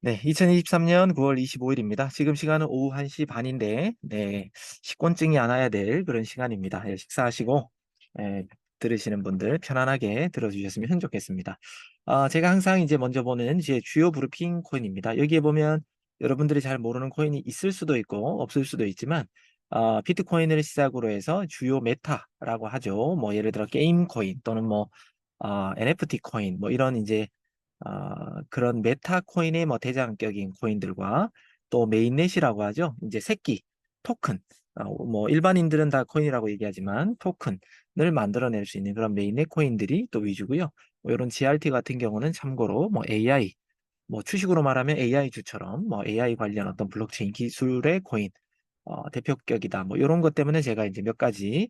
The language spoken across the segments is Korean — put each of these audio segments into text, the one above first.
네, 2023년 9월 25일입니다. 지금 시간은 오후 1시 반인데, 네, 식곤증이 안 와야 될 그런 시간입니다. 예, 식사하시고, 예, 들으시는 분들 편안하게 들어주셨으면 좋겠습니다. 제가 항상 이제 먼저 보는 이제 주요 브리핑 코인입니다. 여기에 보면 여러분들이 잘 모르는 코인이 있을 수도 있고, 없을 수도 있지만, 비트코인을 시작으로 해서 주요 메타라고 하죠. 뭐, 예를 들어 게임 코인 또는 뭐, NFT 코인, 뭐 이런 이제 그런 메타 코인의 뭐 대장격인 코인들과 또 메인넷이라고 하죠. 이제 새끼 토큰. 뭐 일반인들은 다 코인이라고 얘기하지만 토큰을 만들어낼 수 있는 그런 메인넷 코인들이 또 위주고요. 뭐 이런 GRT 같은 경우는 참고로 뭐 AI, 뭐 주식으로 말하면 AI 주처럼 뭐 AI 관련 어떤 블록체인 기술의 코인 대표격이다. 뭐 이런 것 때문에 제가 이제 몇 가지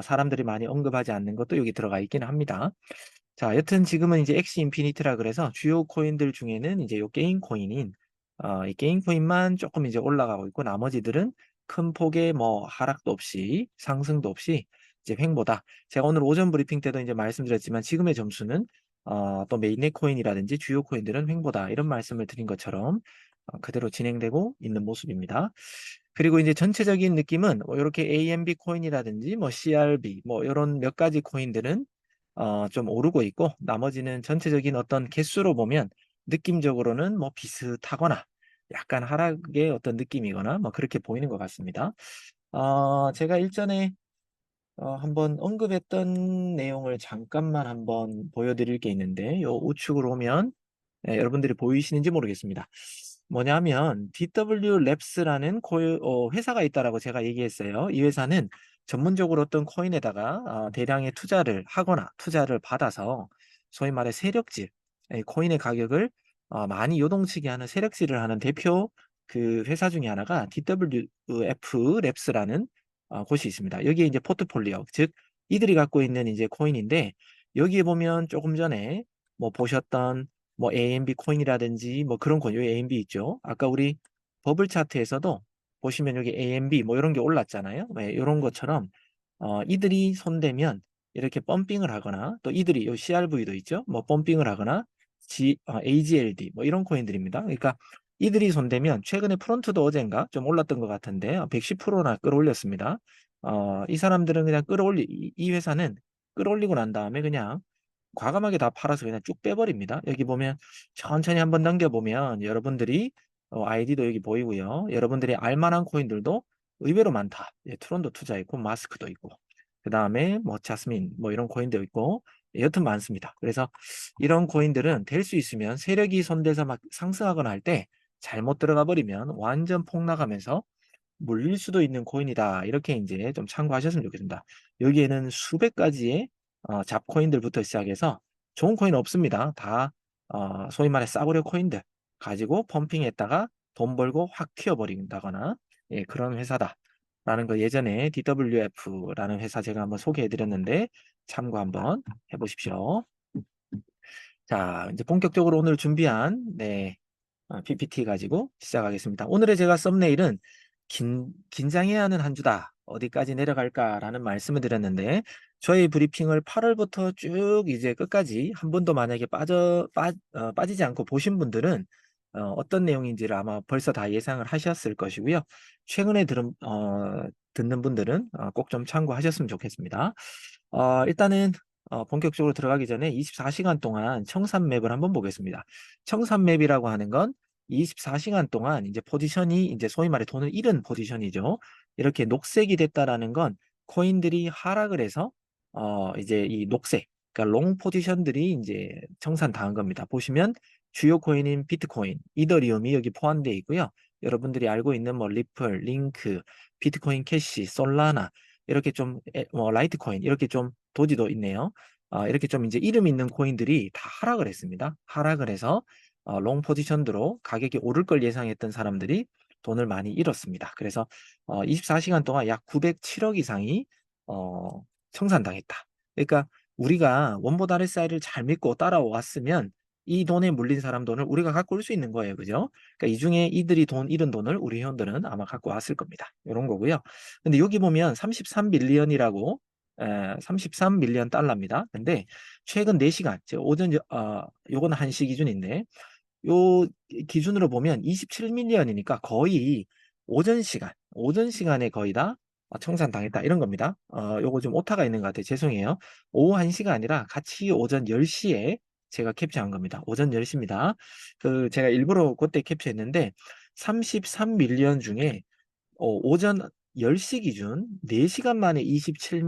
사람들이 많이 언급하지 않는 것도 여기 들어가 있기는 합니다. 자, 여튼 지금은 이제 엑시 인피니트라 그래서 주요 코인들 중에는 이제 요 게임 코인인 이 게임 코인만 조금 이제 올라가고 있고 나머지들은 큰 폭의 뭐 하락도 없이 상승도 없이 이제 횡보다. 제가 오늘 오전 브리핑 때도 이제 말씀드렸지만 지금의 점수는 또 메인넷 코인이라든지 주요 코인들은 횡보다 이런 말씀을 드린 것처럼 그대로 진행되고 있는 모습입니다. 그리고 이제 전체적인 느낌은 뭐 이렇게 AMB 코인이라든지 뭐 CRB 뭐 이런 몇 가지 코인들은 좀 오르고 있고 나머지는 전체적인 어떤 개수로 보면 느낌적으로는 뭐 비슷하거나 약간 하락의 어떤 느낌이거나 뭐 그렇게 보이는 것 같습니다. 제가 일전에 한번 언급했던 내용을 잠깐만 한번 보여드릴 게 있는데 요 우측으로 오면 여러분들이 보이시는지 모르겠습니다. 뭐냐면 DW 랩스라는 회사가 있다라고 제가 얘기했어요. 이 회사는 전문적으로 어떤 코인에다가 대량의 투자를 하거나 투자를 받아서 소위 말해 세력질, 코인의 가격을 많이 요동치게 하는 세력질을 하는 대표 그 회사 중에 하나가 DWF 랩스라는 곳이 있습니다. 여기에 이제 포트폴리오, 즉 이들이 갖고 있는 이제 코인인데 여기에 보면 조금 전에 뭐 보셨던 뭐 AMB 코인이라든지 뭐 그런 코인, 여기 AMB 있죠. 아까 우리 버블 차트에서도 보시면 여기 AMB 뭐 이런 게 올랐잖아요. 네, 이런 것처럼 이들이 손대면 이렇게 펌핑을 하거나 또 이들이 요 CRV도 있죠. 뭐 펌핑을 하거나 AGLD 뭐 이런 코인들입니다. 그러니까 이들이 손대면 최근에 프론트도 어젠가 좀 올랐던 것 같은데 110%나 끌어올렸습니다. 이 사람들은 그냥 이 회사는 끌어올리고 난 다음에 그냥 과감하게 다 팔아서 그냥 쭉 빼버립니다. 여기 보면 천천히 한번 넘겨보면 여러분들이 아이디도 여기 보이고요. 여러분들이 알만한 코인들도 의외로 많다. 예, 트론도 투자했고 마스크도 있고 그 다음에 뭐 자스민 뭐 이런 코인도 있고 여튼 많습니다. 그래서 이런 코인들은 될 수 있으면 세력이 손대서 막 상승하거나 할 때 잘못 들어가 버리면 완전 폭락하면서 물릴 수도 있는 코인이다. 이렇게 이제 좀 참고하셨으면 좋겠습니다. 여기에는 수백 가지의 잡코인들부터 시작해서 좋은 코인 없습니다. 다 소위 말해 싸구려 코인들 가지고 펌핑했다가 돈 벌고 확 튀어버린다거나 예, 그런 회사다. 라는 거 예전에 DWF라는 회사 제가 한번 소개해 드렸는데 참고 한번 해보십시오. 자, 이제 본격적으로 오늘 준비한 네, PPT 가지고 시작하겠습니다. 오늘의 제가 썸네일은 긴장해야 하는 한 주다. 어디까지 내려갈까라는 말씀을 드렸는데 저희 브리핑을 8월부터 쭉 이제 끝까지 한 번도 만약에 빠지지 않고 보신 분들은 어떤 내용인지를 아마 벌써 다 예상을 하셨을 것이고요. 최근에 듣는 분들은 꼭 좀 참고하셨으면 좋겠습니다. 일단은 본격적으로 들어가기 전에 24시간 동안 청산 맵을 한번 보겠습니다. 청산 맵이라고 하는 건 24시간 동안 이제 포지션이 이제 소위 말해 돈을 잃은 포지션이죠. 이렇게 녹색이 됐다라는 건 코인들이 하락을 해서 이제 이 녹색, 그러니까 롱 포지션들이 이제 청산당한 겁니다. 보시면 주요 코인인 비트코인, 이더리움이 여기 포함되어 있고요. 여러분들이 알고 있는 뭐 리플, 링크, 비트코인 캐시, 솔라나 이렇게 좀 뭐 라이트코인 이렇게 좀 도지도 있네요. 이렇게 좀 이제 이름 있는 코인들이 다 하락을 했습니다. 하락을 해서 롱 포지션으로 가격이 오를 걸 예상했던 사람들이 돈을 많이 잃었습니다. 그래서 24시간 동안 약 907억 이상이 청산당했다. 그러니까 우리가 원보다 RSI를 잘 믿고 따라왔으면 이 돈에 물린 사람 돈을 우리가 갖고 올 수 있는 거예요. 그죠? 그러니까 이 중에 이들이 돈 잃은 돈을 우리 회원들은 아마 갖고 왔을 겁니다. 이런 거고요. 근데 여기 보면 33빌리언이라고 33밀리언 달러입니다. 근데 최근 4시간, 즉 요건 1시 기준인데 요 기준으로 보면 27밀리언이니까 거의 오전 시간에 거의 다 청산당했다 이런 겁니다. 요거 좀 오타가 있는 것 같아요. 죄송해요. 오후 1시가 아니라 같이 오전 10시에 제가 캡처한 겁니다. 오전 10시입니다. 제가 일부러 그때 캡처했는데 33밀리언 중에 오전 10시 기준 4시간 만에 27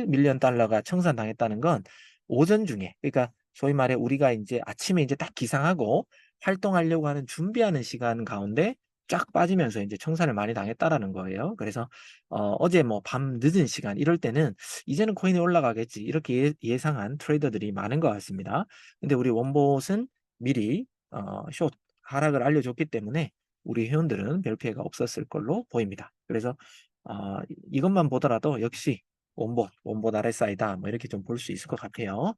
밀리언 달러가 청산당했다는 건 오전 중에, 그러니까 소위 말해 우리가 이제 아침에 이제 딱 기상하고 활동하려고 하는 준비하는 시간 가운데 쫙 빠지면서 이제 청산을 많이 당했다라는 거예요. 그래서 어제 뭐 밤 늦은 시간 이럴 때는 이제는 코인이 올라가겠지 이렇게 예상한 트레이더들이 많은 것 같습니다. 근데 우리 원봇은 미리 숏 하락을 알려줬기 때문에 우리 회원들은 별 피해가 없었을 걸로 보입니다. 그래서 이것만 보더라도 역시 원본 RSI다 뭐 이렇게 좀 볼 수 있을 것 같아요.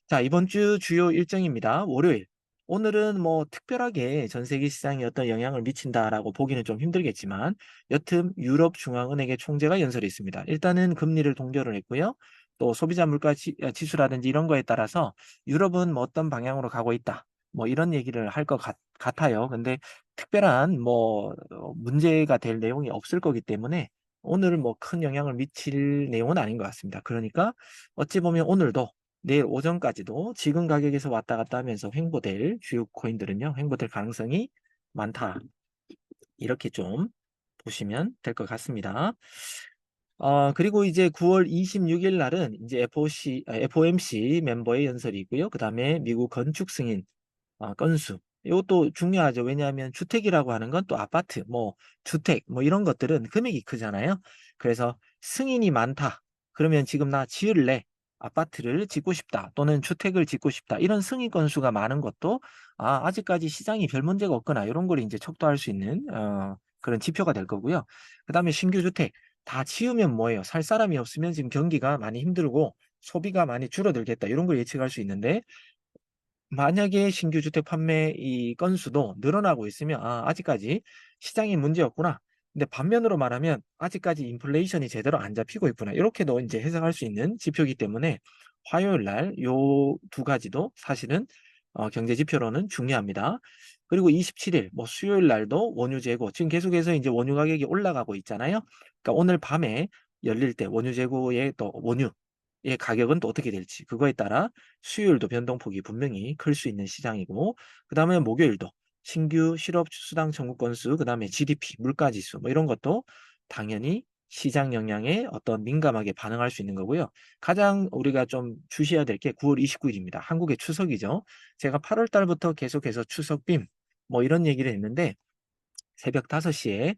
자, 이번 주 주요 일정입니다. 월요일. 오늘은 뭐 특별하게 전 세계 시장에 어떤 영향을 미친다라고 보기는 좀 힘들겠지만 여튼 유럽 중앙은행의 총재가 연설이 있습니다. 일단은 금리를 동결을 했고요. 또 소비자 물가 지수라든지 이런 거에 따라서 유럽은 뭐 어떤 방향으로 가고 있다. 뭐 이런 얘기를 할 것 같아요. 근데 특별한 뭐 문제가 될 내용이 없을 거기 때문에 오늘 뭐 큰 영향을 미칠 내용은 아닌 것 같습니다. 그러니까 어찌 보면 오늘도 내일 오전까지도 지금 가격에서 왔다 갔다 하면서 횡보될 주요 코인들은요, 횡보될 가능성이 많다. 이렇게 좀 보시면 될 것 같습니다. 그리고 이제 9월 26일 날은 이제 FOMC 멤버의 연설이 있고요. 그 다음에 미국 건축 승인 건수. 이것도 중요하죠. 왜냐하면 주택이라고 하는 건 또 아파트, 뭐 주택, 뭐 이런 것들은 금액이 크잖아요. 그래서 승인이 많다. 그러면 지금 나 지을래. 아파트를 짓고 싶다. 또는 주택을 짓고 싶다. 이런 승인 건수가 많은 것도 아직까지 시장이 별 문제가 없거나 이런 걸 이제 척도할 수 있는 그런 지표가 될 거고요. 그 다음에 신규 주택 다 지으면 뭐예요? 살 사람이 없으면 지금 경기가 많이 힘들고 소비가 많이 줄어들겠다. 이런 걸 예측할 수 있는데 만약에 신규 주택 판매 이 건수도 늘어나고 있으면 아직까지 시장이 문제였구나. 근데 반면으로 말하면 아직까지 인플레이션이 제대로 안 잡히고 있구나. 이렇게도 이제 해석할 수 있는 지표이기 때문에 화요일 날 요 두 가지도 사실은 경제 지표로는 중요합니다. 그리고 27일 뭐 수요일 날도 원유 재고 지금 계속해서 이제 원유 가격이 올라가고 있잖아요. 그러니까 오늘 밤에 열릴 때 원유 재고의 또 원유의 가격은 또 어떻게 될지 그거에 따라 수요일도 변동폭이 분명히 클 수 있는 시장이고 그 다음에 목요일도 신규 실업 수당 청구 건수 그 다음에 GDP 물가지수 뭐 이런 것도 당연히 시장 영향에 어떤 민감하게 반응할 수 있는 거고요. 가장 우리가 좀 주시해야 될 게 9월 29일입니다. 한국의 추석이죠. 제가 8월 달부터 계속해서 추석빔 뭐 이런 얘기를 했는데 새벽 5시에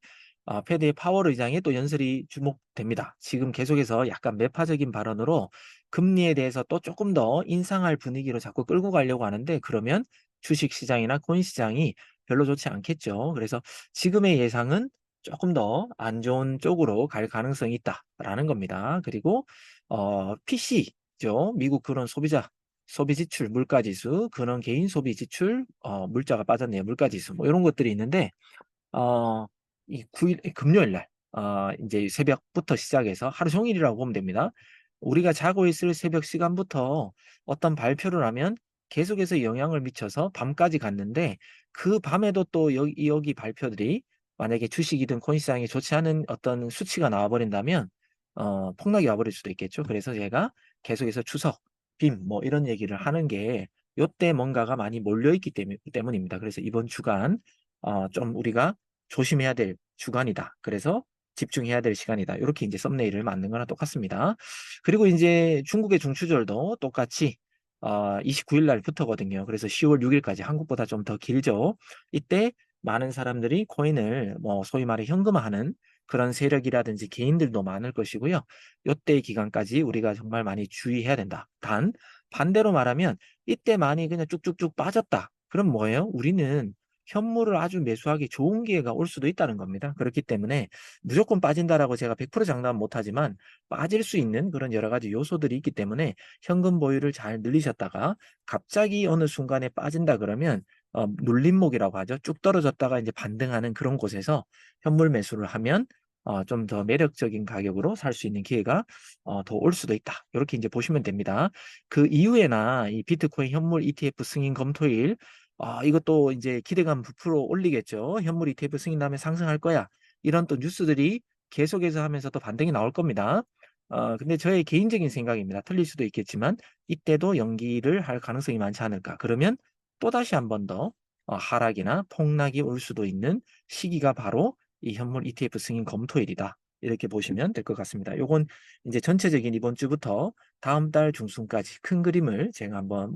패드의 파월 의장의 또 연설이 주목됩니다. 지금 계속해서 약간 매파적인 발언으로 금리에 대해서 또 조금 더 인상할 분위기로 자꾸 끌고 가려고 하는데 그러면 주식 시장이나 코인 시장이 별로 좋지 않겠죠. 그래서 지금의 예상은 조금 더 안 좋은 쪽으로 갈 가능성이 있다라는 겁니다. 그리고 PC죠. 미국 그런 소비 지출 물가 지수, 그런 개인 소비 지출 물자가 빠졌네요. 물가 지수 뭐 이런 것들이 있는데 어, 이 9일, 금요일 날, 이제 새벽부터 시작해서 하루 종일이라고 보면 됩니다. 우리가 자고 있을 새벽 시간부터 어떤 발표를 하면 계속해서 영향을 미쳐서 밤까지 갔는데 그 밤에도 또 여기 발표들이 만약에 주식이든 코인 시장에 좋지 않은 어떤 수치가 나와버린다면 폭락이 와버릴 수도 있겠죠. 그래서 제가 계속해서 추석, 빔, 뭐 이런 얘기를 하는 게 요때 뭔가가 많이 몰려있기 때문입니다. 그래서 이번 주간 좀 우리가 조심해야 될 주간이다. 그래서 집중해야 될 시간이다. 이렇게 이제 썸네일을 만든 거랑 똑같습니다. 그리고 이제 중국의 중추절도 똑같이 29일 날부터거든요. 그래서 10월 6일까지 한국보다 좀 더 길죠. 이때 많은 사람들이 코인을 뭐 소위 말해 현금화하는 그런 세력이라든지 개인들도 많을 것이고요. 이때 기간까지 우리가 정말 많이 주의해야 된다. 단 반대로 말하면 이때 많이 그냥 쭉쭉쭉 빠졌다. 그럼 뭐예요? 우리는 현물을 아주 매수하기 좋은 기회가 올 수도 있다는 겁니다. 그렇기 때문에 무조건 빠진다라고 제가 100% 장담 못하지만 빠질 수 있는 그런 여러 가지 요소들이 있기 때문에 현금 보유를 잘 늘리셨다가 갑자기 어느 순간에 빠진다 그러면 눌림목이라고 하죠. 쭉 떨어졌다가 이제 반등하는 그런 곳에서 현물 매수를 하면 좀 더 매력적인 가격으로 살 수 있는 기회가 더 올 수도 있다. 이렇게 이제 보시면 됩니다. 그 이후에나 이 비트코인 현물 ETF 승인 검토일 이것도 이제 기대감 부풀어 올리겠죠. 현물 ETF 승인 나면 상승할 거야. 이런 또 뉴스들이 계속해서 하면서 또 반등이 나올 겁니다. 근데 저의 개인적인 생각입니다. 틀릴 수도 있겠지만 이때도 연기를 할 가능성이 많지 않을까. 그러면 또다시 한 번 더 하락이나 폭락이 올 수도 있는 시기가 바로 이 현물 ETF 승인 검토일이다. 이렇게 보시면 될 것 같습니다. 요건 이제 전체적인 이번 주부터 다음 달 중순까지 큰 그림을 제가 한번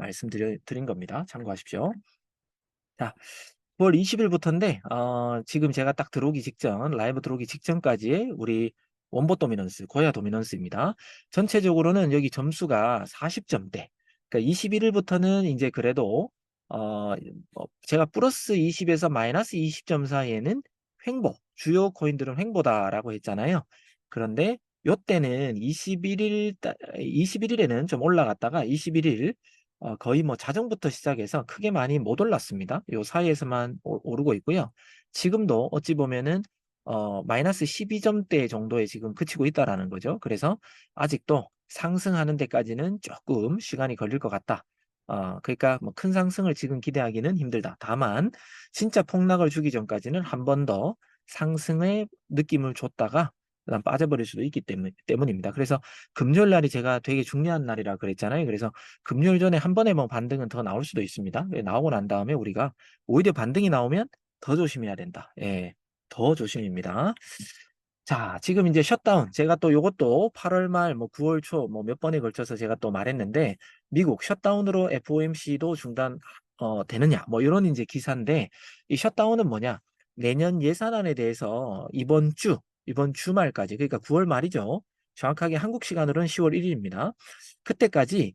드린 겁니다. 참고하십시오. 자, 9월 20일부터인데 지금 제가 딱 들어오기 직전, 라이브 들어오기 직전까지의 우리 원보 도미넌스, 고야 도미넌스입니다. 전체적으로는 여기 점수가 40점대. 그러니까 21일부터는 이제 그래도 제가 플러스 20에서 마이너스 20점 사이에는 횡보, 주요 코인들은 횡보다라고 했잖아요. 그런데 요때는 21일에는 좀 올라갔다가 21일 거의 뭐 자정부터 시작해서 크게 많이 못 올랐습니다. 요 사이에서만 오르고 있고요. 지금도 어찌 보면은 마이너스 12점대 정도에 지금 그치고 있다라는 거죠. 그래서 아직도 상승하는 데까지는 조금 시간이 걸릴 것 같다. 그러니까 뭐 큰 상승을 지금 기대하기는 힘들다. 다만 진짜 폭락을 주기 전까지는 한 번 더 상승의 느낌을 줬다가 그다음 빠져버릴 수도 있기 때문입니다. 그래서 금요일 날이 제가 되게 중요한 날이라 그랬잖아요. 그래서 금요일 전에 한 번에 뭐 반등은 더 나올 수도 있습니다. 나오고 난 다음에 우리가 오히려 반등이 나오면 더 조심해야 된다. 예, 더 조심입니다. 자, 지금 이제 셧다운. 제가 또 요것도 8월 말, 뭐 9월 초, 뭐 몇 번에 걸쳐서 제가 또 말했는데, 미국 셧다운으로 FOMC도 되느냐, 뭐 이런 이제 기사인데, 이 셧다운은 뭐냐? 내년 예산안에 대해서 이번 주말까지, 그러니까 9월 말이죠. 정확하게 한국 시간으로는 10월 1일입니다. 그때까지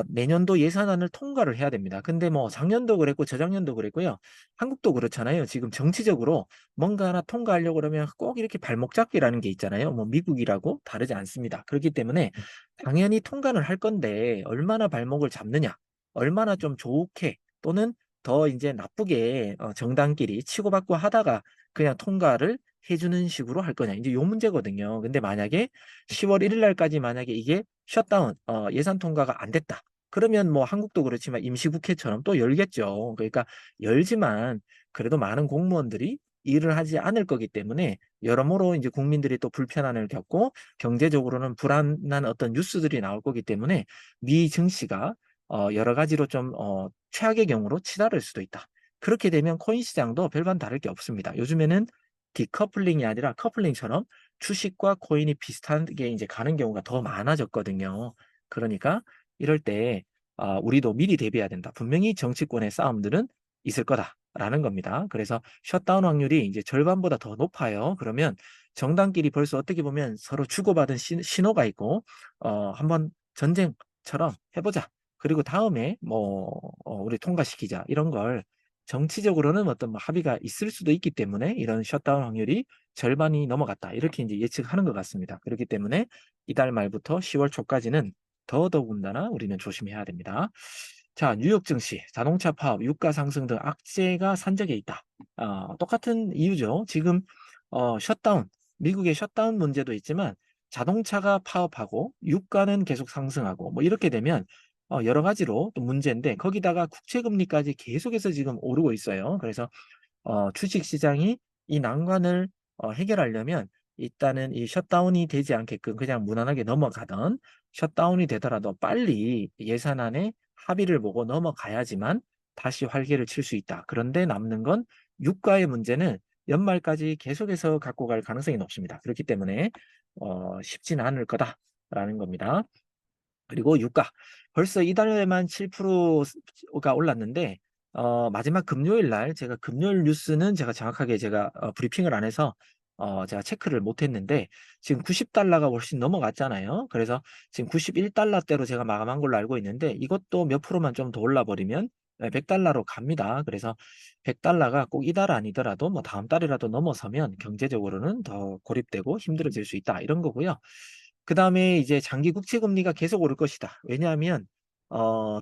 내년도 예산안을 통과를 해야 됩니다. 근데 뭐 작년도 그랬고 저작년도 그랬고요. 한국도 그렇잖아요. 지금 정치적으로 뭔가 하나 통과하려고 그러면 꼭 이렇게 발목 잡기라는 게 있잖아요. 뭐 미국이라고 다르지 않습니다. 그렇기 때문에 당연히 통과는 할 건데 얼마나 발목을 잡느냐, 얼마나 좀 좋게 또는 더 이제 나쁘게 정당끼리 치고받고 하다가 그냥 통과를 해주는 식으로 할 거냐. 이제 요 문제거든요. 근데 만약에 10월 1일 날까지 만약에 이게 셧다운, 예산 통과가 안 됐다. 그러면 뭐 한국도 그렇지만 임시국회처럼 또 열겠죠. 그러니까 열지만 그래도 많은 공무원들이 일을 하지 않을 거기 때문에 여러모로 이제 국민들이 또 불편함을 겪고 경제적으로는 불안한 어떤 뉴스들이 나올 거기 때문에 미 증시가 여러 가지로 좀 최악의 경우로 치달을 수도 있다. 그렇게 되면 코인 시장도 별반 다를 게 없습니다. 요즘에는 디커플링이 아니라 커플링처럼 주식과 코인이 비슷하게 이제 가는 경우가 더 많아졌거든요. 그러니까 이럴 때 우리도 미리 대비해야 된다. 분명히 정치권의 싸움들은 있을 거다라는 겁니다. 그래서 셧다운 확률이 이제 절반보다 더 높아요. 그러면 정당끼리 벌써 어떻게 보면 서로 주고받은 신호가 있고 한번 전쟁처럼 해보자. 그리고 다음에 뭐 우리 통과시키자 이런 걸 정치적으로는 어떤 뭐 합의가 있을 수도 있기 때문에 이런 셧다운 확률이 절반이 넘어갔다. 이렇게 이제 예측하는 것 같습니다. 그렇기 때문에 이달 말부터 10월 초까지는 더더군다나 우리는 조심해야 됩니다. 자, 뉴욕 증시, 자동차 파업, 유가 상승 등 악재가 산적해 있다. 똑같은 이유죠. 지금 셧다운, 미국의 셧다운 문제도 있지만 자동차가 파업하고 유가는 계속 상승하고 뭐 이렇게 되면 여러 가지로 또 문제인데 거기다가 국채 금리까지 계속해서 지금 오르고 있어요. 그래서 주식 시장이 이 난관을 해결하려면 일단은 이 셧다운이 되지 않게끔 그냥 무난하게 넘어가던 셧다운이 되더라도 빨리 예산안에 합의를 보고 넘어가야지만 다시 활기를 칠 수 있다. 그런데 남는 건 유가의 문제는 연말까지 계속해서 갖고 갈 가능성이 높습니다. 그렇기 때문에 쉽지는 않을 거다라는 겁니다. 그리고 유가. 벌써 이달에만 7%가 올랐는데 마지막 금요일 날 제가 금요일 뉴스는 제가 정확하게 제가 브리핑을 안 해서 제가 체크를 못 했는데 지금 90달러가 훨씬 넘어갔잖아요. 그래서 지금 91달러대로 제가 마감한 걸로 알고 있는데 이것도 몇 프로만 좀 더 올라버리면 100달러로 갑니다. 그래서 100달러가 꼭 이달 아니더라도 뭐 다음 달이라도 넘어서면 경제적으로는 더 고립되고 힘들어질 수 있다. 이런 거고요. 그다음에 이제 장기 국채 금리가 계속 오를 것이다. 왜냐하면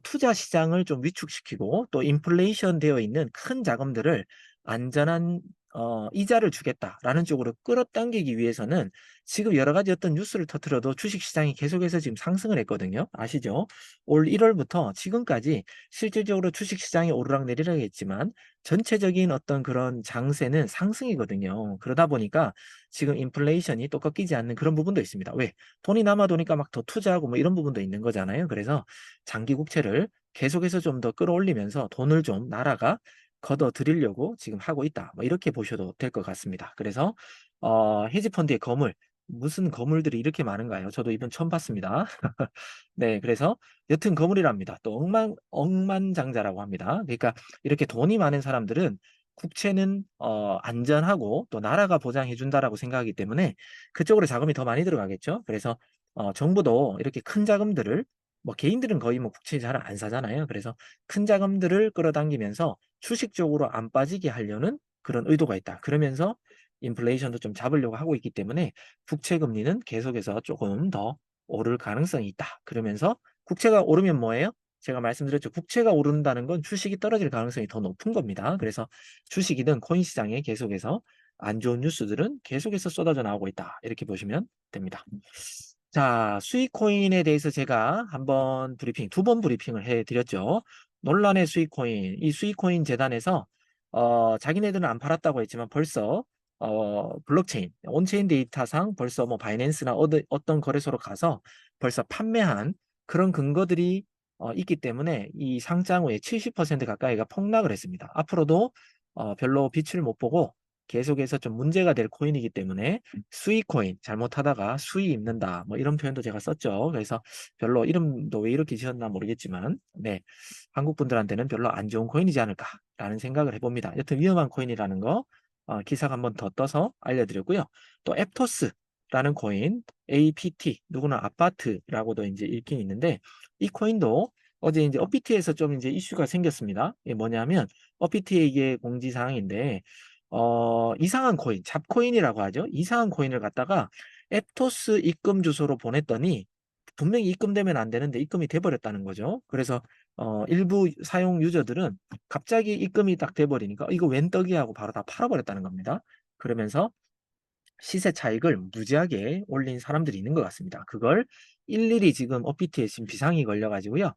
투자 시장을 좀 위축시키고 또 인플레이션 되어 있는 큰 자금들을 안전한 이자를 주겠다라는 쪽으로 끌어당기기 위해서는 지금 여러 가지 어떤 뉴스를 터뜨려도 주식시장이 계속해서 지금 상승을 했거든요. 아시죠? 올 1월부터 지금까지 실질적으로 주식시장이 오르락내리락 했지만 전체적인 어떤 그런 장세는 상승이거든요. 그러다 보니까 지금 인플레이션이 또 꺾이지 않는 그런 부분도 있습니다. 왜? 돈이 남아도니까 막 더 투자하고 뭐 이런 부분도 있는 거잖아요. 그래서 장기 국채를 계속해서 좀 더 끌어올리면서 돈을 좀 나라가 걷어들이려고 지금 하고 있다. 뭐 이렇게 보셔도 될 것 같습니다. 그래서 헤지펀드의 거물, 무슨 거물들이 이렇게 많은가요? 저도 이번 처음 봤습니다. 네, 그래서 여튼 거물이랍니다. 또 억만장자라고 합니다. 그러니까 이렇게 돈이 많은 사람들은 국채는 안전하고 또 나라가 보장해 준다라고 생각하기 때문에 그쪽으로 자금이 더 많이 들어가겠죠. 그래서 정부도 이렇게 큰 자금들을 뭐 개인들은 거의 뭐 국채 잘 안 사잖아요. 그래서 큰 자금들을 끌어당기면서 주식 쪽으로 안 빠지게 하려는 그런 의도가 있다. 그러면서 인플레이션도 좀 잡으려고 하고 있기 때문에 국채 금리는 계속해서 조금 더 오를 가능성이 있다. 그러면서 국채가 오르면 뭐예요? 제가 말씀드렸죠. 국채가 오른다는 건 주식이 떨어질 가능성이 더 높은 겁니다. 그래서 주식이든 코인 시장에 계속해서 안 좋은 뉴스들은 계속해서 쏟아져 나오고 있다. 이렇게 보시면 됩니다. 자, 수익 코인에 대해서 제가 한번 브리핑, 두 번 브리핑을 해드렸죠. 논란의 수익 코인, 이 수익 코인 재단에서 자기네들은 안 팔았다고 했지만 벌써 블록체인, 온체인 데이터상 벌써 뭐 바이낸스나 어떤 거래소로 가서 벌써 판매한 그런 근거들이 있기 때문에 이 상장 후에 70% 가까이가 폭락을 했습니다. 앞으로도 별로 빛을 못 보고 계속해서 좀 문제가 될 코인이기 때문에 수익 코인 잘못하다가 수익 입는다 뭐 이런 표현도 제가 썼죠. 그래서 별로 이름도 왜 이렇게 지었나 모르겠지만 네, 한국 분들한테는 별로 안 좋은 코인이지 않을까라는 생각을 해봅니다. 여튼 위험한 코인이라는 거 기사가 한번 더 떠서 알려드렸고요. 또 앱토스라는 코인 APT 누구나 아파트라고도 이제 읽긴 있는데 이 코인도 어제 이제 업비트에서 좀 이제 이슈가 생겼습니다. 이게 뭐냐면 업비트의 이게 공지사항인데 이상한 코인, 잡코인이라고 하죠. 이상한 코인을 갖다가 앱토스 입금 주소로 보냈더니 분명히 입금되면 안 되는데 입금이 돼버렸다는 거죠. 그래서 일부 사용 유저들은 갑자기 입금이 딱 돼버리니까 이거 웬 떡이야 하고 바로 다 팔아버렸다는 겁니다. 그러면서 시세 차익을 무지하게 올린 사람들이 있는 것 같습니다. 그걸 일일이 지금 업비트에 지금 비상이 걸려가지고요.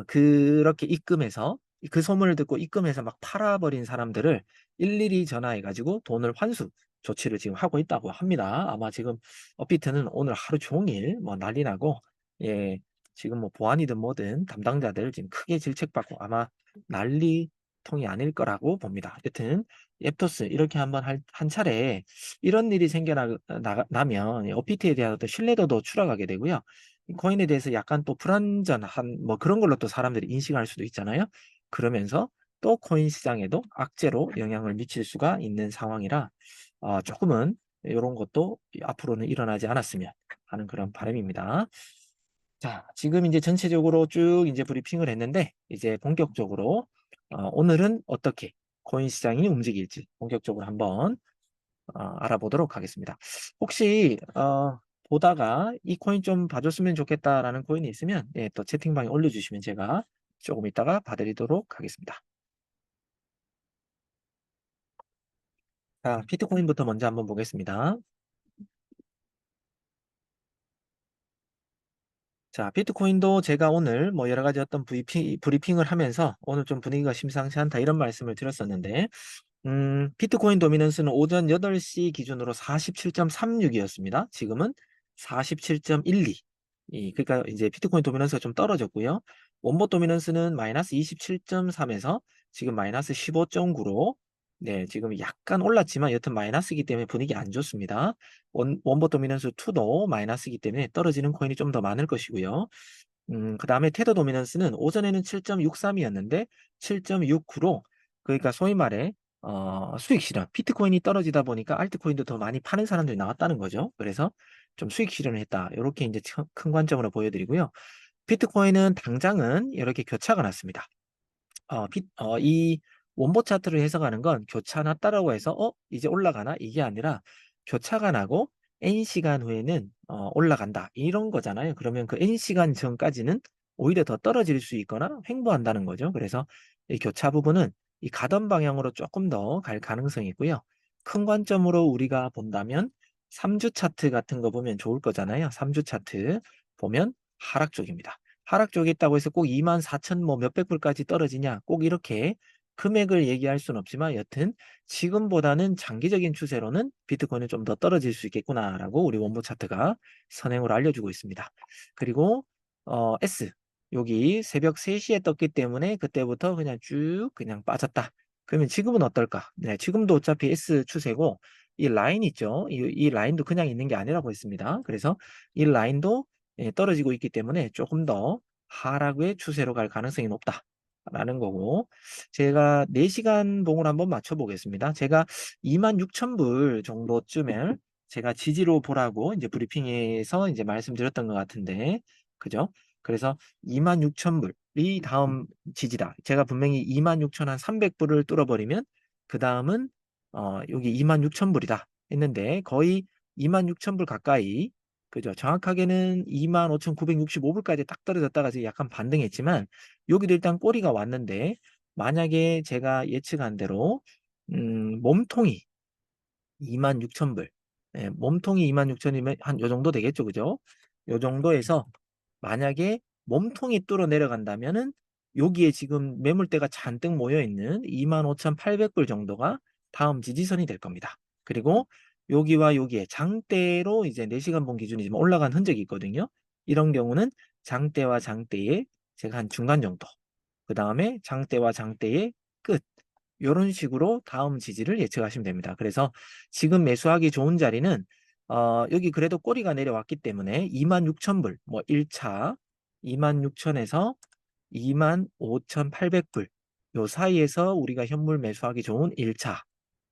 그렇게 입금해서 그 소문을 듣고 입금해서 막 팔아버린 사람들을 일일이 전화해가지고 돈을 환수 조치를 지금 하고 있다고 합니다. 아마 지금 업비트는 오늘 하루 종일 뭐 난리 나고 예 지금 뭐 보안이든 뭐든 담당자들 지금 크게 질책받고 아마 난리통이 아닐 거라고 봅니다. 여튼 앱토스 이렇게 한번 한 차례 이런 일이 생겨나면 OPT에 대한 어떤 신뢰도도 추락하게 되고요. 이 코인에 대해서 약간 또 불안전한 뭐 그런 걸로 또 사람들이 인식할 수도 있잖아요. 그러면서 또 코인 시장에도 악재로 영향을 미칠 수가 있는 상황이라 조금은 이런 것도 앞으로는 일어나지 않았으면 하는 그런 바람입니다. 자, 지금 이제 전체적으로 쭉 이제 브리핑을 했는데 이제 본격적으로 오늘은 어떻게 코인 시장이 움직일지 본격적으로 한번 알아보도록 하겠습니다. 혹시 보다가 이 코인 좀 봐줬으면 좋겠다라는 코인이 있으면 예, 또 채팅방에 올려주시면 제가 조금 이따가 봐드리도록 하겠습니다. 자, 비트코인부터 먼저 한번 보겠습니다. 자, 비트코인도 제가 오늘 뭐 여러 가지 어떤 브리핑을 하면서 오늘 좀 분위기가 심상치 않다 이런 말씀을 드렸었는데 비트코인 도미넌스는 오전 8시 기준으로 47.36이었습니다. 지금은 47.12. 그러니까 이제 비트코인 도미넌스가 좀 떨어졌고요. 원봇 도미넌스는 마이너스 27.3에서 지금 마이너스 15.9로 네, 지금 약간 올랐지만 여튼 마이너스이기 때문에 분위기 안 좋습니다. 원봇 도미넌스 2도 마이너스이기 때문에 떨어지는 코인이 좀 더 많을 것이고요. 그 다음에 테더 도미넌스는 오전에는 7.63이었는데 7.69로 그러니까 소위 말해 수익 실현. 비트코인이 떨어지다 보니까 알트코인도 더 많이 파는 사람들이 나왔다는 거죠. 그래서 좀 수익 실현을 했다. 이렇게 이제 큰 관점으로 보여드리고요. 비트코인은 당장은 이렇게 교차가 났습니다. 이 원보 차트를 해석하는 건 교차 났다라고 해서 이제 올라가나 이게 아니라 교차가 나고 N시간 후에는 올라간다 이런 거잖아요. 그러면 그 N시간 전까지는 오히려 더 떨어질 수 있거나 횡보한다는 거죠. 그래서 이 교차 부분은 이 가던 방향으로 조금 더 갈 가능성이 있고요. 큰 관점으로 우리가 본다면 3주 차트 같은 거 보면 좋을 거잖아요. 3주 차트 보면 하락 쪽입니다. 하락 쪽에 있다고 해서 꼭 24,000 뭐 몇백 불까지 떨어지냐 꼭 이렇게 금액을 얘기할 수는 없지만 여튼 지금보다는 장기적인 추세로는 비트코인이 좀 더 떨어질 수 있겠구나라고 우리 원목 차트가 선행으로 알려주고 있습니다. 그리고 S 여기 새벽 3시에 떴기 때문에 그때부터 그냥 쭉 그냥 빠졌다. 그러면 지금은 어떨까? 네, 지금도 어차피 S 추세고 이 라인 있죠? 이 라인도 그냥 있는 게 아니라고 했습니다. 그래서 이 라인도 떨어지고 있기 때문에 조금 더 하락의 추세로 갈 가능성이 높다라는 거고 제가 4시간 봉을 한번 맞춰 보겠습니다. 제가 26,000불 정도쯤에 제가 지지로 보라고 이제 브리핑에서 이제 말씀드렸던 것 같은데 그죠? 그래서 26,000불이 다음 지지다. 제가 분명히 26,300불을 뚫어버리면 그 다음은 여기 26,000불이다 했는데 거의 26,000불 가까이 그죠? 정확하게는 25,965불까지 딱 떨어졌다가 지금 약간 반등했지만 여기도 일단 꼬리가 왔는데 만약에 제가 예측한 대로 몸통이 26,000불 몸통이 26,000이면 한 요 정도 되겠죠, 그죠? 요 정도에서 만약에 몸통이 뚫어 내려간다면은 여기에 지금 매물대가 잔뜩 모여 있는 25,800불 정도가 다음 지지선이 될 겁니다. 그리고 여기와 여기에 장대로 이제 4시간 본 기준이 지금 올라간 흔적이 있거든요. 이런 경우는 장대와 장대의 제가 한 중간 정도. 그 다음에 장대와 장대의 끝. 요런 식으로 다음 지지를 예측하시면 됩니다. 그래서 지금 매수하기 좋은 자리는 여기 그래도 꼬리가 내려왔기 때문에 26,000불 뭐 1차 26,000에서 25,800불 요 사이에서 우리가 현물 매수하기 좋은 1차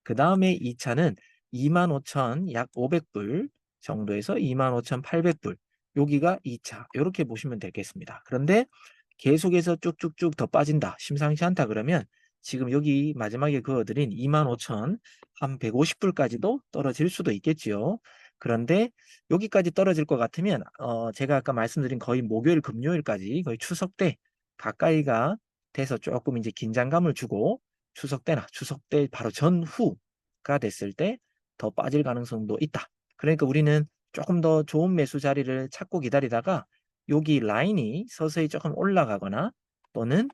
그 다음에 2차는 25,000 약 500불 정도에서 25,800불 여기가 2차 이렇게 보시면 되겠습니다. 그런데 계속해서 쭉쭉쭉 더 빠진다 심상치 않다 그러면 지금 여기 마지막에 그어드린 25,000 한 150불까지도 떨어질 수도 있겠지요. 그런데 여기까지 떨어질 것 같으면 제가 아까 말씀드린 거의 목요일 금요일까지 거의 추석 때 가까이가 돼서 조금 이제 긴장감을 주고 추석 때나 추석 때 바로 전후가 됐을 때 더 빠질 가능성도 있다. 그러니까 우리는 조금 더 좋은 매수 자리를 찾고 기다리다가 여기 라인이 서서히 조금 올라가거나 또는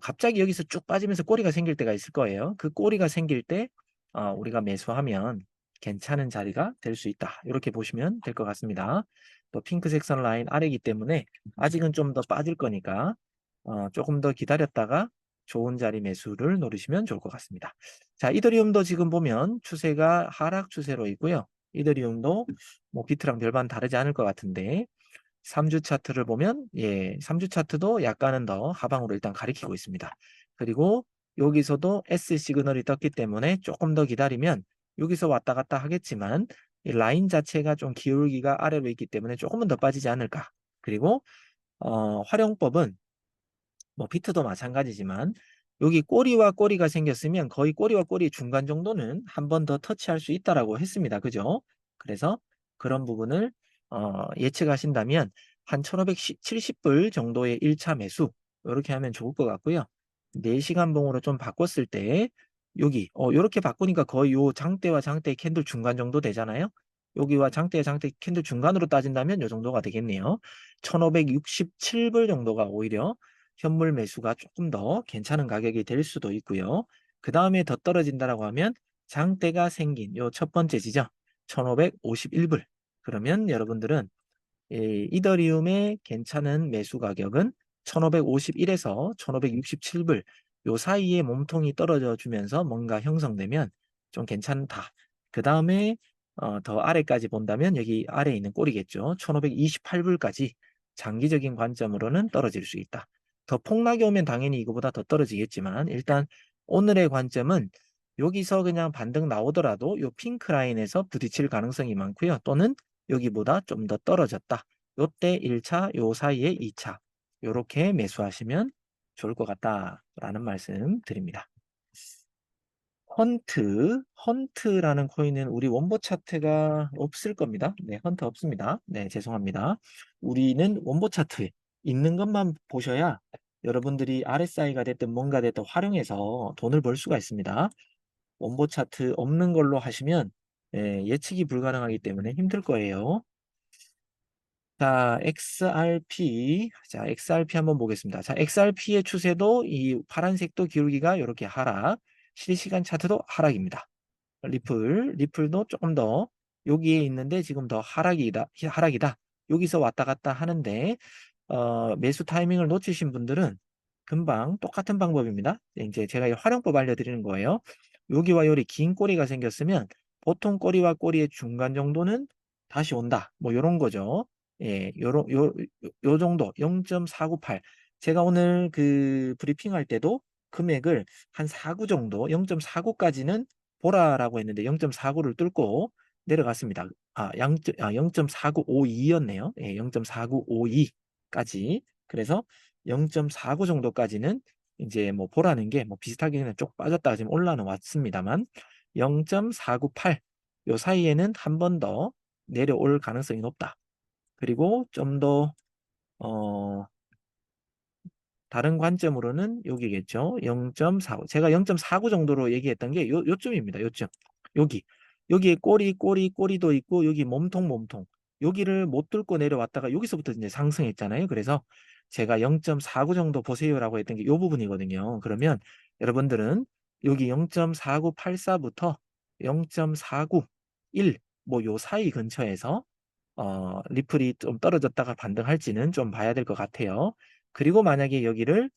갑자기 여기서 쭉 빠지면서 꼬리가 생길 때가 있을 거예요. 그 꼬리가 생길 때 우리가 매수하면 괜찮은 자리가 될 수 있다. 이렇게 보시면 될 것 같습니다. 또 핑크색 선 라인 아래이기 때문에 아직은 좀 더 빠질 거니까 조금 더 기다렸다가 좋은 자리 매수를 노리시면 좋을 것 같습니다. 자, 이더리움도 지금 보면 추세가 하락 추세로 있고요. 이더리움도 뭐 비트랑 별반 다르지 않을 것 같은데 3주 차트를 보면 3주 차트도 약간은 더 하방으로 일단 가리키고 있습니다. 그리고 여기서도 S 시그널이 떴기 때문에 조금 더 기다리면 여기서 왔다 갔다 하겠지만 이 라인 자체가 좀 기울기가 아래로 있기 때문에 조금은 더 빠지지 않을까. 그리고 활용법은 뭐 비트도 마찬가지지만 여기 꼬리와 꼬리가 생겼으면 거의 꼬리와 꼬리 중간 정도는 한 번 더 터치할 수 있다라고 했습니다. 그죠? 그래서 그런 부분을 예측하신다면 한 1,570불 정도의 1차 매수 이렇게 하면 좋을 것 같고요. 4시간 봉으로 좀 바꿨을 때 여기 이렇게 바꾸니까 거의 요 장대와 장대 캔들 중간 정도 되잖아요. 여기와 장대와 장대 캔들 중간으로 따진다면 요 정도가 되겠네요. 1,567불 정도가 오히려 현물 매수가 조금 더 괜찮은 가격이 될 수도 있고요. 그 다음에 더 떨어진다라고 하면 장대가 생긴 요 첫 번째 지점 1551불. 그러면 여러분들은 이더리움의 괜찮은 매수 가격은 1551에서 1567불 요 사이에 몸통이 떨어져 주면서 뭔가 형성되면 좀 괜찮다. 그 다음에 더 아래까지 본다면 여기 아래에 있는 꼬리겠죠. 1528불까지 장기적인 관점으로는 떨어질 수 있다. 더 폭락이 오면 당연히 이거보다 더 떨어지겠지만 일단 오늘의 관점은 여기서 그냥 반등 나오더라도 요 핑크 라인에서 부딪힐 가능성이 많고요. 또는 여기보다 좀 더 떨어졌다. 요때 1차, 요 사이에 2차 요렇게 매수하시면 좋을 것 같다라는 말씀 드립니다. 헌트라는 코인은 우리 원보 차트가 없을 겁니다. 네, 헌트 없습니다. 네, 죄송합니다. 우리는 원보 차트에 있는 것만 보셔야 여러분들이 RSI가 됐든 뭔가 됐든 활용해서 돈을 벌 수가 있습니다. 원보 차트 없는 걸로 하시면 예측이 불가능하기 때문에 힘들 거예요. 자, XRP. 자, XRP 한번 보겠습니다. 자, XRP의 추세도 이 파란색도 기울기가 이렇게 하락, 실시간 차트도 하락입니다. 리플도 조금 더 여기에 있는데 지금 더 하락이다. 여기서 왔다 갔다 하는데 매수 타이밍을 놓치신 분들은 금방 똑같은 방법입니다. 이제 제가 이 활용법 알려드리는 거예요. 여기와 여기 긴 꼬리가 생겼으면 보통 꼬리와 꼬리의 중간 정도는 다시 온다. 뭐 요런 거죠. 예, 요 정도 0.498. 제가 오늘 그 브리핑 할 때도 금액을 한 49 정도, 0.49까지는 보라라고 했는데 0.49를 뚫고 내려갔습니다. 0.4952였네요. 예, 0.4952까지. 그래서 0.49 정도까지는 이제 뭐 보라는 게 뭐 비슷하게는 쭉 빠졌다가 지금 올라는 왔습니다만 0.498 요 사이에는 한 번 더 내려올 가능성이 높다. 그리고 좀 더 다른 관점으로는 여기겠죠. 0.45. 제가 0.49 정도로 얘기했던 게 요쯤입니다. 요쯤. 여기. 여기에 꼬리도 있고 여기 몸통. 여기를 못 뚫고 내려왔다가 여기서부터 이제 상승했잖아요. 그래서 제가 0.49 정도 보세요라고 했던 게 요 부분이거든요. 그러면 여러분들은 여기 0.4984부터 0.491 뭐 요 사이 근처에서 리플이 좀 떨어졌다가 반등할지는 좀 봐야 될 것 같아요. 그리고 만약에 여기를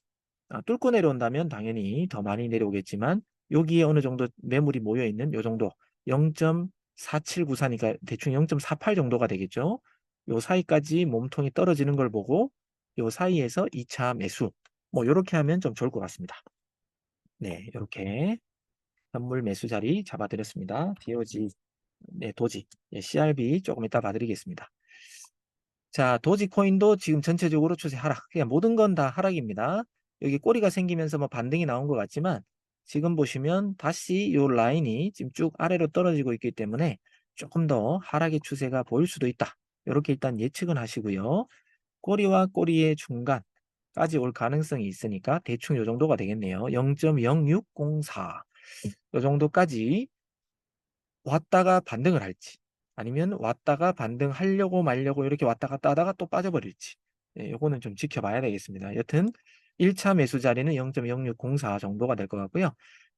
뚫고 내려온다면 당연히 더 많이 내려오겠지만 여기에 어느 정도 매물이 모여 있는 요 정도 0.4794니까 대충 0.48 정도가 되겠죠. 요 사이까지 몸통이 떨어지는 걸 보고 요 사이에서 2차 매수 뭐 요렇게 하면 좀 좋을 것 같습니다. 네, 요렇게 현물 매수 자리 잡아드렸습니다. DOG, 네, 도지, CRB 조금 이따 봐드리겠습니다. 자, 도지코인도 지금 전체적으로 추세 하락. 그냥 모든 건 다 하락입니다. 여기 꼬리가 생기면서 뭐 반등이 나온 것 같지만 지금 보시면 다시 이 라인이 지금 쭉 아래로 떨어지고 있기 때문에 조금 더 하락의 추세가 보일 수도 있다. 이렇게 일단 예측은 하시고요. 꼬리와 꼬리의 중간까지 올 가능성이 있으니까 대충 이 정도가 되겠네요. 0.0604. 이 정도까지 왔다가 반등을 할지 아니면 왔다가 반등하려고 말려고 이렇게 왔다 갔다 하다가 또 빠져버릴지 요거는 좀 지켜봐야 되겠습니다. 여튼 1차 매수 자리는 0.0604 정도가 될 것 같고요.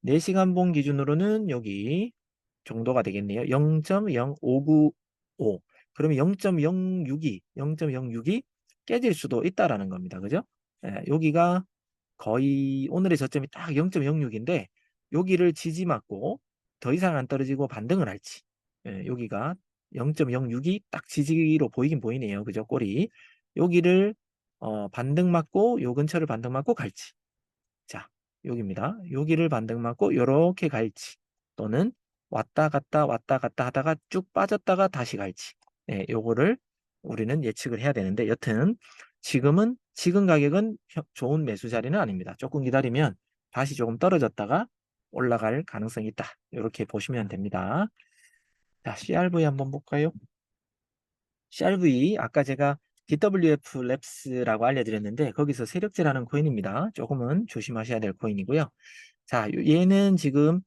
4시간 봉 기준으로는 여기 정도가 되겠네요. 0.0595. 그러면 0.062 깨질 수도 있다라는 겁니다. 그죠? 여기가 거의 오늘의 저점이 딱 0.06인데 여기를 지지 맞고 더 이상 안 떨어지고 반등을 할지 여기가 0.06이 딱 지지로 보이긴 보이네요. 그죠? 꼬리 여기를 반등 맞고 요 근처를 반등 맞고 갈지 자 여기입니다. 여기를 반등 맞고 요렇게 갈지 또는 왔다 갔다 하다가 쭉 빠졌다가 다시 갈지 요거를 우리는 예측을 해야 되는데 여튼 지금 가격은 좋은 매수 자리는 아닙니다. 조금 기다리면 다시 조금 떨어졌다가 올라갈 가능성이 있다. 이렇게 보시면 됩니다. 자, CRV 한번 볼까요? CRV 아까 제가 DWF 랩스라고 알려드렸는데 거기서 세력제라는 코인입니다. 조금은 조심하셔야 될 코인이고요. 자, 얘는 지금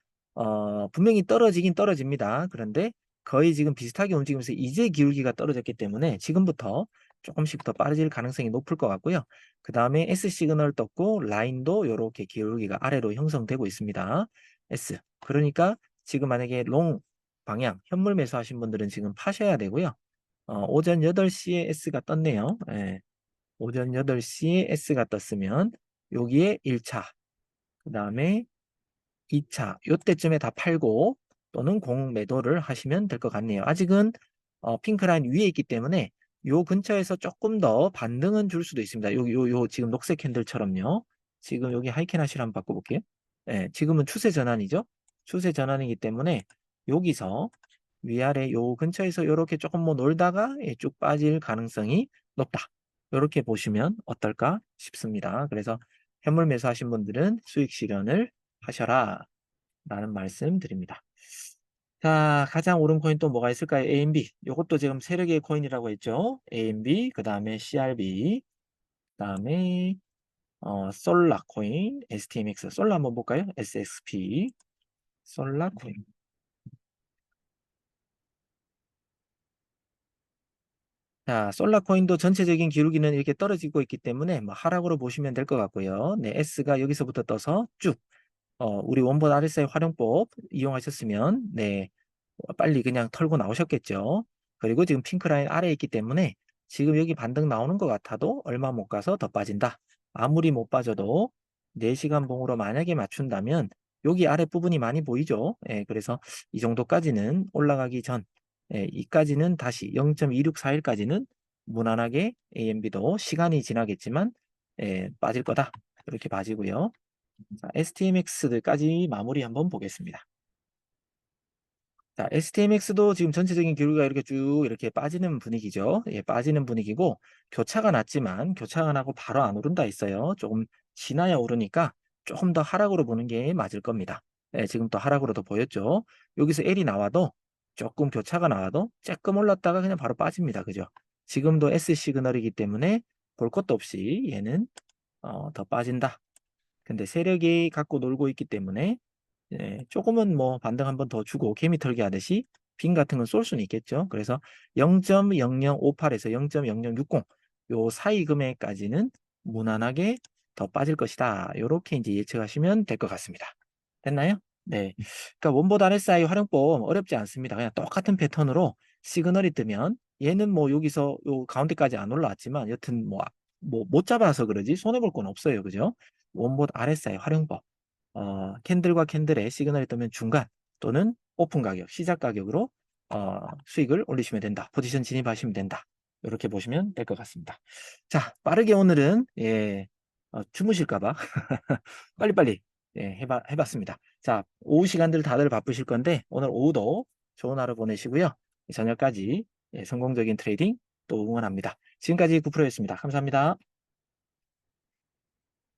분명히 떨어지긴 떨어집니다. 그런데 거의 지금 비슷하게 움직이면서 이제 기울기가 떨어졌기 때문에 지금부터 조금씩 더 빠르질 가능성이 높을 것 같고요. 그 다음에 S 시그널 떴고 라인도 이렇게 기울기가 아래로 형성되고 있습니다. S. 그러니까 지금 만약에 롱 방향 현물 매수하신 분들은 지금 파셔야 되고요. 오전 8시에 S가 떴네요. 예, 오전 8시에 S가 떴으면 여기에 1차, 그 다음에 2차, 요때쯤에 다 팔고 또는 공매도를 하시면 될 것 같네요. 아직은 핑크라인 위에 있기 때문에 요 근처에서 조금 더 반등은 줄 수도 있습니다. 요 지금 녹색 캔들처럼요. 지금 여기 하이캔 하시를 한번 바꿔볼게요. 예, 지금은 추세 전환이죠. 추세 전환이기 때문에 여기서 위아래 요 근처에서 이렇게 조금 뭐 놀다가 쭉 빠질 가능성이 높다. 이렇게 보시면 어떨까 싶습니다. 그래서 현물 매수하신 분들은 수익 실현을 하셔라 라는 말씀 드립니다. 자, 가장 오른 코인 또 뭐가 있을까요? AMB. 이것도 지금 세력의 코인이라고 했죠. AMB, 그 다음에 CRB, 그 다음에 솔라 코인, STMX. 솔라 한번 볼까요? SXP. 솔라코인. 자, 솔라코인도 전체적인 기울기는 이렇게 떨어지고 있기 때문에 뭐 하락으로 보시면 될 것 같고요. 네, S가 여기서부터 떠서 쭉 우리 원본 RSI 활용법 이용하셨으면 네, 빨리 그냥 털고 나오셨겠죠. 그리고 지금 핑크라인 아래에 있기 때문에 지금 여기 반등 나오는 것 같아도 얼마 못 가서 더 빠진다. 아무리 못 빠져도 4시간 봉으로 만약에 맞춘다면 여기 아랫부분이 많이 보이죠. 예, 그래서 이 정도까지는 올라가기 전 이까지는 다시 0.2641까지는 무난하게 AMB도 시간이 지나겠지만 빠질 거다. 이렇게 봐지고요. 자, STMX들까지 마무리 한번 보겠습니다. 자, STMX도 지금 전체적인 기울기가 이렇게 쭉 이렇게 빠지는 분위기죠. 예, 빠지는 분위기고 교차가 났지만 교차가 나고 바로 안 오른다 했어요. 조금 지나야 오르니까 조금 더 하락으로 보는 게 맞을 겁니다. 예, 지금 또 하락으로도 보였죠. 여기서 L이 나와도 조금 교차가 나와도 조금 올랐다가 그냥 바로 빠집니다. 그죠? 지금도 S 시그널이기 때문에 볼 것도 없이 얘는 더 빠진다. 근데 세력이 갖고 놀고 있기 때문에 조금은 뭐 반등 한번 더 주고 개미 털기 하듯이 빈 같은 건 쏠 수는 있겠죠. 그래서 0.0058에서 0.0060 요 사이 금액까지는 무난하게 더 빠질 것이다. 요렇게 이제 예측하시면 될 것 같습니다. 됐나요? 네. 그러니까 원본 RSI 활용법 어렵지 않습니다. 그냥 똑같은 패턴으로 시그널이 뜨면 얘는 뭐 여기서 요 가운데까지 안 올라왔지만 여튼 뭐 못 잡아서 그러지 손해 볼 건 없어요. 그죠? 원본 RSI 활용법. 캔들과 캔들의 시그널이 뜨면 중간 또는 오픈 가격, 시작 가격으로 수익을 올리시면 된다. 포지션 진입하시면 된다. 이렇게 보시면 될 것 같습니다. 자, 빠르게 오늘은 주무실까봐 빨리빨리 해봤습니다. 자, 오후 시간들 다들 바쁘실 건데 오늘 오후도 좋은 하루 보내시고요. 저녁까지 성공적인 트레이딩 또 응원합니다. 지금까지 9프로였습니다. 감사합니다.